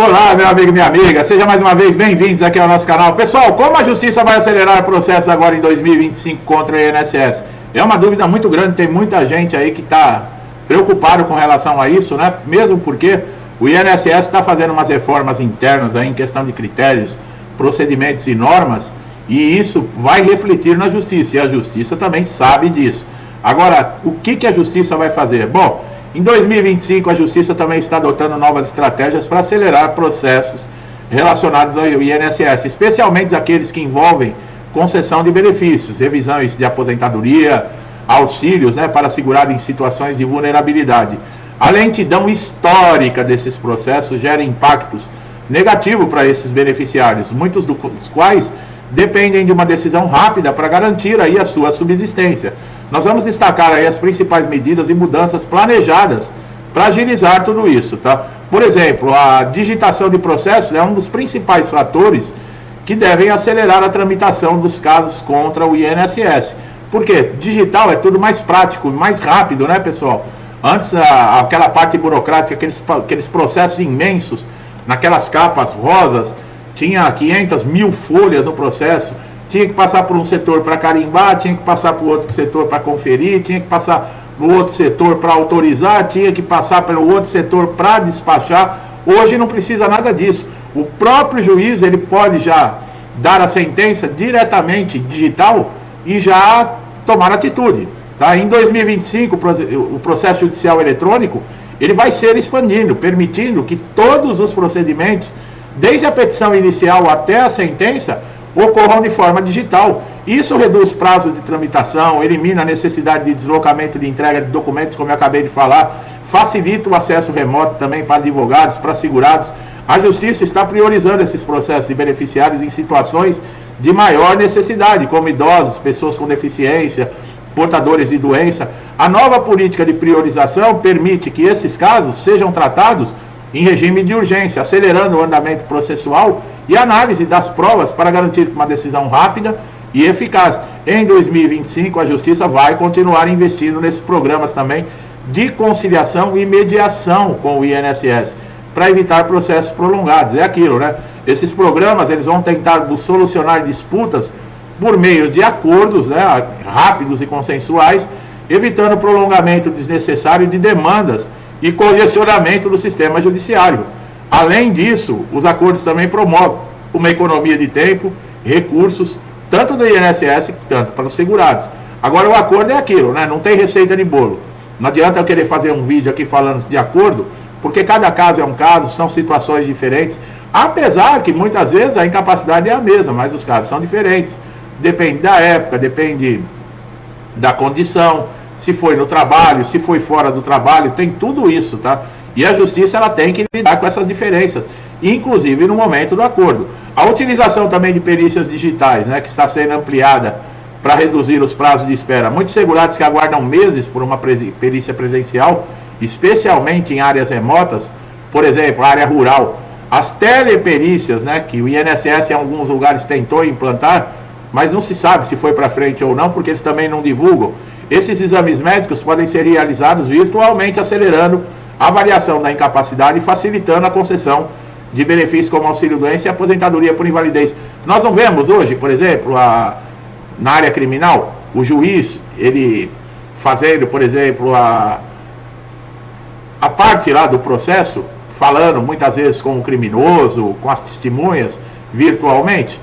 Olá, meu amigo e minha amiga, sejam mais uma vez bem-vindos aqui ao nosso canal. Pessoal, como a Justiça vai acelerar processos agora em 2025 contra o INSS? É uma dúvida muito grande, tem muita gente aí que está preocupado com relação a isso, né? Mesmo porque o INSS está fazendo umas reformas internas aí em questão de critérios, procedimentos e normas, e isso vai refletir na Justiça, e a Justiça também sabe disso. Agora, o que a Justiça vai fazer? Bom, em 2025, a Justiça também está adotando novas estratégias para acelerar processos relacionados ao INSS, especialmente aqueles que envolvem concessão de benefícios, revisões de aposentadoria, auxílios, para segurado em situações de vulnerabilidade. A lentidão histórica desses processos gera impactos negativos para esses beneficiários, muitos dos quais dependem de uma decisão rápida para garantir aí a sua subsistência. Nós vamos destacar aí as principais medidas e mudanças planejadas para agilizar tudo isso, tá? Por exemplo, a digitação de processos é um dos principais fatores que devem acelerar a tramitação dos casos contra o INSS. Por quê? Digital é tudo mais prático, mais rápido, né, pessoal? Antes, aquela parte burocrática, aqueles processos imensos, naquelas capas rosas, tinha 500 mil folhas no processo, tinha que passar por um setor para carimbar, tinha que passar por outro setor para conferir, tinha que passar por outro setor para autorizar, tinha que passar pelo outro setor para despachar. Hoje não precisa nada disso. O próprio juiz, ele pode já dar a sentença diretamente digital e já tomar atitude. Tá? Em 2025, o processo judicial eletrônico, ele vai ser expandido, permitindo que todos os procedimentos, desde a petição inicial até a sentença, ocorram de forma digital. Isso reduz prazos de tramitação, elimina a necessidade de deslocamento de entrega de documentos, como eu acabei de falar, facilita o acesso remoto também para advogados, para segurados. A Justiça está priorizando esses processos de beneficiários em situações de maior necessidade, como idosos, pessoas com deficiência, portadores de doença. A nova política de priorização permite que esses casos sejam tratados em regime de urgência, acelerando o andamento processual e análise das provas para garantir uma decisão rápida e eficaz. Em 2025, a Justiça vai continuar investindo nesses programas também de conciliação e mediação com o INSS, para evitar processos prolongados. É aquilo, né? Esses programas, eles vão tentar solucionar disputas por meio de acordos, rápidos e consensuais, evitando prolongamento desnecessário de demandas e congestionamento do sistema judiciário. Além disso, os acordos também promovem uma economia de tempo, recursos, tanto do INSS quanto para os segurados. Agora, o acordo é aquilo, né? Não tem receita de bolo. Não adianta eu querer fazer um vídeo aqui falando de acordo, porque cada caso é um caso, são situações diferentes, apesar que muitas vezes a incapacidade é a mesma, mas os casos são diferentes. Depende da época, depende da condição, se foi no trabalho, se foi fora do trabalho, tem tudo isso, tá? E a Justiça, ela tem que lidar com essas diferenças, inclusive no momento do acordo. A utilização também de perícias digitais, que está sendo ampliada para reduzir os prazos de espera. Muitos segurados que aguardam meses por uma perícia presencial, especialmente em áreas remotas, por exemplo, área rural. As teleperícias, que o INSS em alguns lugares tentou implantar, mas não se sabe se foi para frente ou não, porque eles também não divulgam. Esses exames médicos podem ser realizados virtualmente, acelerando a avaliação da incapacidade e facilitando a concessão de benefícios como auxílio-doença e aposentadoria por invalidez. Nós não vemos hoje, por exemplo, na área criminal, o juiz, ele fazendo, por exemplo, a parte lá do processo, falando muitas vezes com o criminoso, com as testemunhas, virtualmente.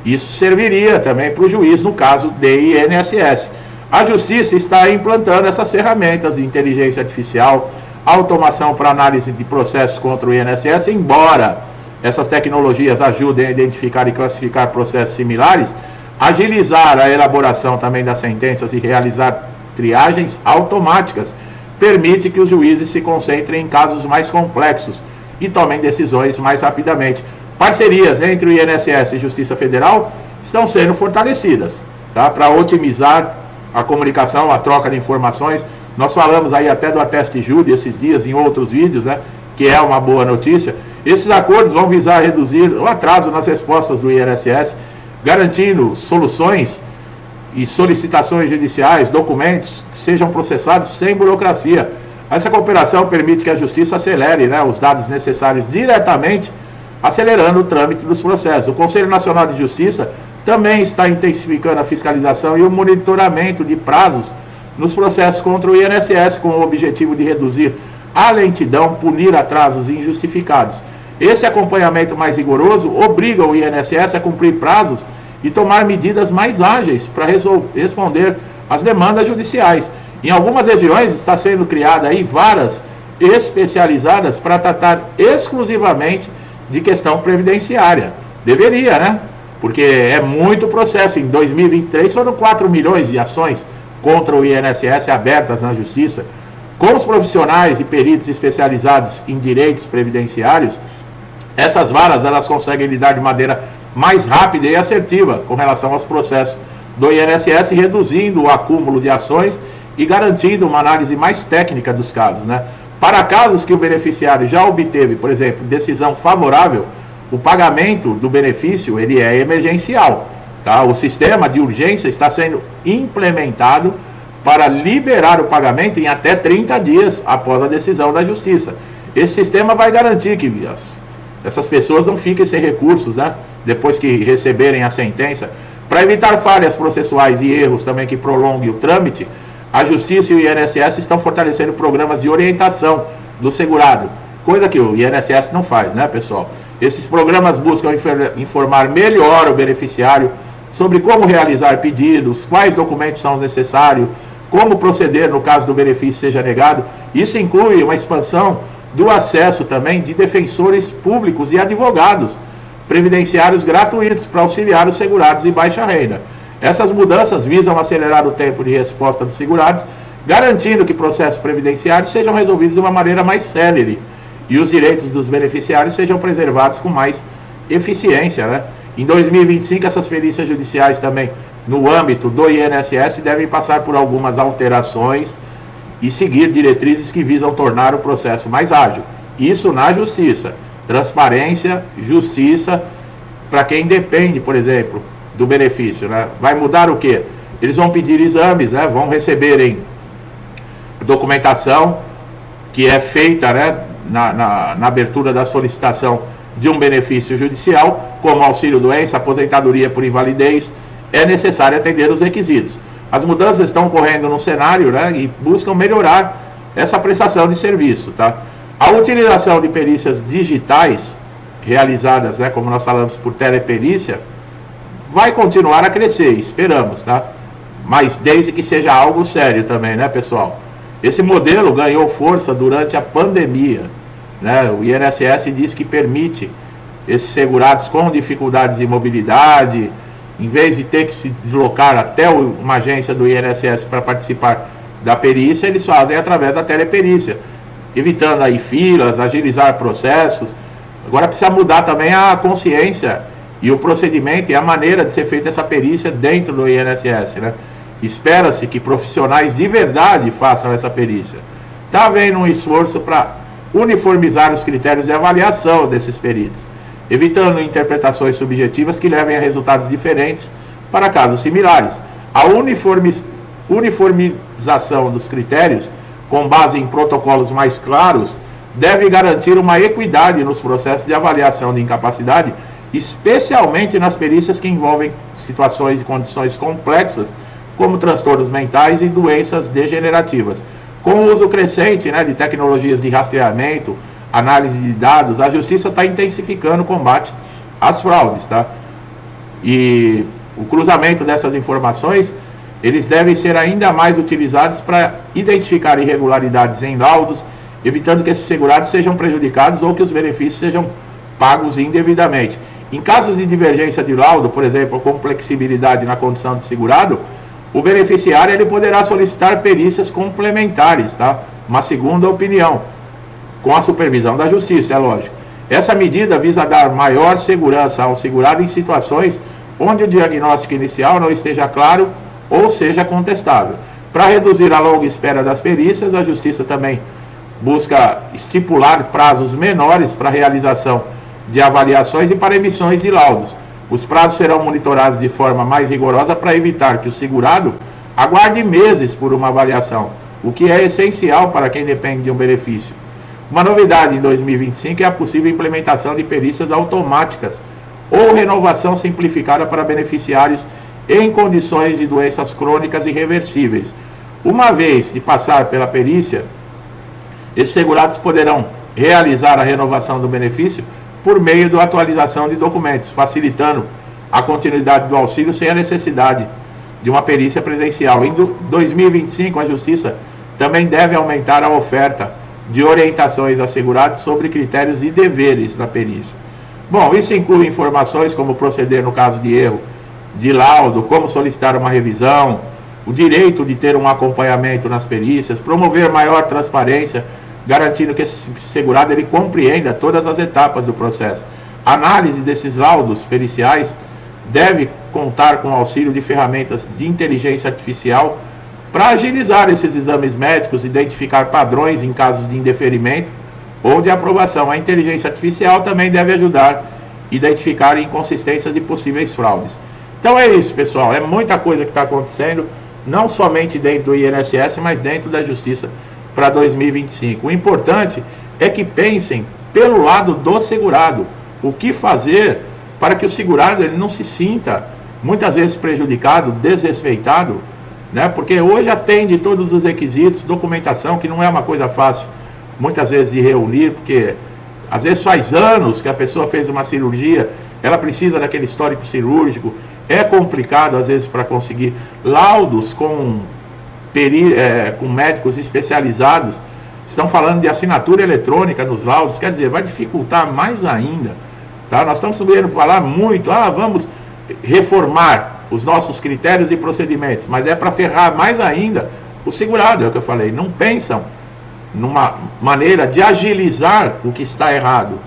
Isso serviria também para o juiz no caso de INSS. A Justiça está implantando essas ferramentas de inteligência artificial, automação para análise de processos contra o INSS, embora essas tecnologias ajudem a identificar e classificar processos similares, agilizar a elaboração também das sentenças e realizar triagens automáticas permite que os juízes se concentrem em casos mais complexos e tomem decisões mais rapidamente. Parcerias entre o INSS e Justiça Federal estão sendo fortalecidas, tá? Para otimizar a comunicação, a troca de informações. Nós falamos aí até do Ateste Júri esses dias em outros vídeos, que é uma boa notícia. Esses acordos vão visar reduzir o atraso nas respostas do INSS, garantindo soluções e solicitações judiciais, documentos que sejam processados sem burocracia. Essa cooperação permite que a Justiça acelere, né, os dados necessários diretamente, acelerando o trâmite dos processos. O Conselho Nacional de Justiça também está intensificando a fiscalização e o monitoramento de prazos nos processos contra o INSS, com o objetivo de reduzir a lentidão, punir atrasos injustificados. Esse acompanhamento mais rigoroso obriga o INSS a cumprir prazos e tomar medidas mais ágeis para responder às demandas judiciais. Em algumas regiões está sendo criada aí varas especializadas para tratar exclusivamente de questão previdenciária. Deveria, né? Porque é muito processo. Em 2023 foram 4 milhões de ações contra o INSS abertas na Justiça. Com os profissionais e peritos especializados em direitos previdenciários, essas varas elas conseguem lidar de maneira mais rápida e assertiva com relação aos processos do INSS, reduzindo o acúmulo de ações e garantindo uma análise mais técnica dos casos, né? Para casos que o beneficiário já obteve, por exemplo, decisão favorável, o pagamento do benefício ele é emergencial, tá? O sistema de urgência está sendo implementado para liberar o pagamento em até 30 dias após a decisão da Justiça. Esse sistema vai garantir que essas pessoas não fiquem sem recursos, né, depois que receberem a sentença. Para evitar falhas processuais e erros também que prolonguem o trâmite, a Justiça e o INSS estão fortalecendo programas de orientação do segurado, coisa que o INSS não faz, né, pessoal? Esses programas buscam informar melhor o beneficiário sobre como realizar pedidos, quais documentos são necessários, como proceder no caso do benefício seja negado. Isso inclui uma expansão do acesso também de defensores públicos e advogados previdenciários gratuitos para auxiliar os segurados de baixa renda. Essas mudanças visam acelerar o tempo de resposta dos segurados, garantindo que processos previdenciários sejam resolvidos de uma maneira mais célere e os direitos dos beneficiários sejam preservados com mais eficiência, né? Em 2025, essas perícias judiciais também, no âmbito do INSS, devem passar por algumas alterações e seguir diretrizes que visam tornar o processo mais ágil. Isso na Justiça. Transparência, justiça, para quem depende, por exemplo, do benefício, né? Vai mudar o quê? Eles vão pedir exames, né? Vão receberem documentação que é feita, né, na abertura da solicitação de um benefício judicial, como auxílio-doença, aposentadoria por invalidez. É necessário atender os requisitos. As mudanças estão ocorrendo no cenário, né, e buscam melhorar essa prestação de serviço, tá? A utilização de perícias digitais realizadas, né, como nós falamos, por teleperícia, vai continuar a crescer, esperamos, tá? Mas desde que seja algo sério também, né, pessoal? Esse modelo ganhou força durante a pandemia, né? O INSS diz que permite esses segurados com dificuldades de mobilidade, em vez de ter que se deslocar até uma agência do INSS para participar da perícia, eles fazem através da teleperícia, evitando aí filas, agilizar processos. Agora precisa mudar também a consciência e o procedimento e a maneira de ser feita essa perícia dentro do INSS, né? Espera-se que profissionais de verdade façam essa perícia. Está havendo um esforço para uniformizar os critérios de avaliação desses peritos, evitando interpretações subjetivas que levem a resultados diferentes para casos similares. A uniformização dos critérios, com base em protocolos mais claros, deve garantir uma equidade nos processos de avaliação de incapacidade, especialmente nas perícias que envolvem situações e condições complexas, como transtornos mentais e doenças degenerativas. Com o uso crescente, né, de tecnologias de rastreamento, análise de dados, a Justiça está intensificando o combate às fraudes, tá? E o cruzamento dessas informações, eles devem ser ainda mais utilizados para identificar irregularidades em laudos, evitando que esses segurados sejam prejudicados ou que os benefícios sejam pagos indevidamente. Em casos de divergência de laudo, por exemplo, com flexibilidade na condição de segurado, o beneficiário ele poderá solicitar perícias complementares, tá? Uma segunda opinião, com a supervisão da Justiça, é lógico. Essa medida visa dar maior segurança ao segurado em situações onde o diagnóstico inicial não esteja claro ou seja contestável. Para reduzir a longa espera das perícias, a Justiça também busca estipular prazos menores para a realização de avaliações e para emissões de laudos. Os prazos serão monitorados de forma mais rigorosa para evitar que o segurado aguarde meses por uma avaliação. o que é essencial para quem depende de um benefício. Uma novidade em 2025 é a possível implementação de perícias automáticas ou renovação simplificada para beneficiários em condições de doenças crônicas irreversíveis. Uma vez de passar pela perícia, esses segurados poderão realizar a renovação do benefício por meio da atualização de documentos, facilitando a continuidade do auxílio sem a necessidade de uma perícia presencial. Em 2025, a Justiça também deve aumentar a oferta de orientações a segurados sobre critérios e deveres da perícia. Bom, isso inclui informações como proceder no caso de erro de laudo, como solicitar uma revisão, o direito de ter um acompanhamento nas perícias, promover maior transparência, garantindo que esse segurado ele compreenda todas as etapas do processo. A análise desses laudos periciais deve contar com o auxílio de ferramentas de inteligência artificial para agilizar esses exames médicos, identificar padrões em casos de indeferimento ou de aprovação. A inteligência artificial também deve ajudar a identificar inconsistências e possíveis fraudes. Então é isso, pessoal, é muita coisa que está acontecendo, não somente dentro do INSS, mas dentro da Justiça para 2025. O importante é que pensem pelo lado do segurado, o que fazer para que o segurado ele não se sinta muitas vezes prejudicado, desrespeitado, né? Porque hoje atende todos os requisitos, documentação, que não é uma coisa fácil, muitas vezes de reunir, porque às vezes faz anos que a pessoa fez uma cirurgia, ela precisa daquele histórico cirúrgico, é complicado às vezes para conseguir laudos com médicos especializados, estão falando de assinatura eletrônica nos laudos, quer dizer, vai dificultar mais ainda, tá? Nós estamos querendo falar muito, vamos reformar os nossos critérios e procedimentos, mas é para ferrar mais ainda o segurado, é o que eu falei, não pensam numa maneira de agilizar o que está errado.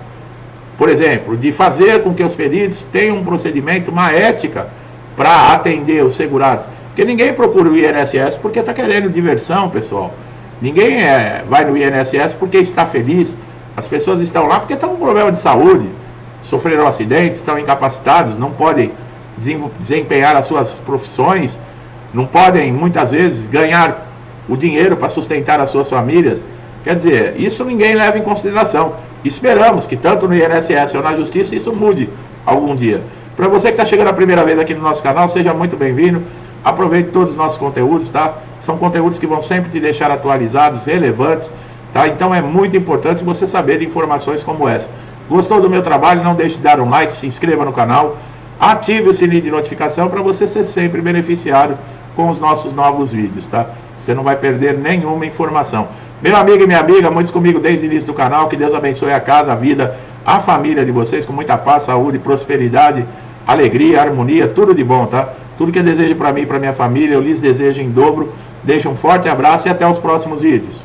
Por exemplo, de fazer com que os peritos tenham um procedimento, uma ética para atender os segurados. Porque ninguém procura o INSS porque está querendo diversão, pessoal. Ninguém vai no INSS porque está feliz. As pessoas estão lá porque estão com problema de saúde, sofreram acidentes, estão incapacitados, não podem desempenhar as suas profissões, não podem, muitas vezes, ganhar o dinheiro para sustentar as suas famílias. Quer dizer, isso ninguém leva em consideração. Esperamos que tanto no INSS ou na Justiça isso mude algum dia. Para você que está chegando a primeira vez aqui no nosso canal, seja muito bem-vindo. Aproveite todos os nossos conteúdos, tá? São conteúdos que vão sempre te deixar atualizados, relevantes, tá? Então é muito importante você saber de informações como essa. Gostou do meu trabalho? Não deixe de dar um like, se inscreva no canal, ative o sininho de notificação para você ser sempre beneficiado com os nossos novos vídeos, tá? Você não vai perder nenhuma informação. Meu amigo e minha amiga, muitos comigo desde o início do canal, que Deus abençoe a casa, a vida, a família de vocês, com muita paz, saúde, prosperidade, alegria, harmonia, tudo de bom, tá? Tudo que eu desejo para mim e para minha família, eu lhes desejo em dobro. Deixo um forte abraço e até os próximos vídeos.